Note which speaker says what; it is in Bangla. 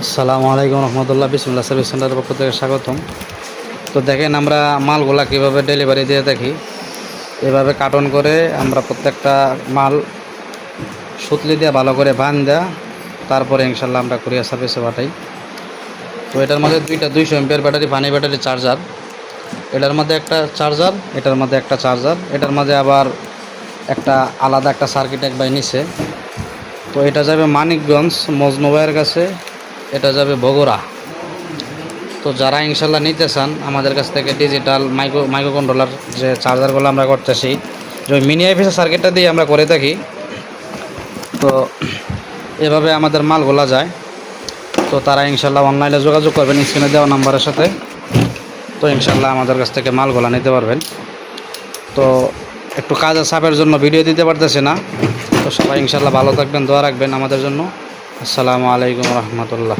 Speaker 1: আসসালামু আলাইকুম রহমতুল্লাহ। বিসমুল্লাহ সার্ভিস সেন্টারের পক্ষ থেকে স্বাগতম। তো দেখেন আমরা মালগুলা কীভাবে ডেলিভারি দিয়ে থাকি। এভাবে কার্টন করে আমরা প্রত্যেকটা মাল সুতলি দিয়ে ভালো করে বান দেওয়া, তারপরে ইনশাল্লাহ আমরা কুরিয়ার সার্ভিসে পাঠাই। তো এটার মধ্যে দুইটা 200 এমপিআর ব্যাটারি, পানি ব্যাটারি চার্জার, এটার মধ্যে একটা চার্জার, এটার মধ্যে একটা চার্জার, এটার মধ্যে আবার একটা আলাদা একটা সার্কিট এক বাই নিচে। তো এটা যাবে মানিকগঞ্জ মজনু ভাইয়ের কাছে, এটা যাবে বগুড়া। তো যারা ইনশাল্লাহ নিতে চান আমাদের কাছ থেকে ডিজিটাল মাইক্রো কন্ট্রোলার যে চার্জারগুলো আমরা করতেছি, যে মিনি আইপিএস সার্কিটটা দিয়ে আমরা করে থাকি। তো এভাবে আমাদের মালগুলা যায়। তো তারা ইনশাল্লাহ অনলাইনে যোগাযোগ করবেন স্ক্রিনে দেওয়া নাম্বারের সাথে। তো ইনশাল্লাহ আমাদের কাছ থেকে মালগুলা নিতে পারবেন। তো একটু কাজের চাপের জন্য ভিডিও দিতে পারতেছি না। তো সবাই ইনশাল্লাহ ভালো থাকবেন, দোয়া রাখবেন আমাদের জন্য। আসসালামু আলাইকুম রহমতুল্লাহ।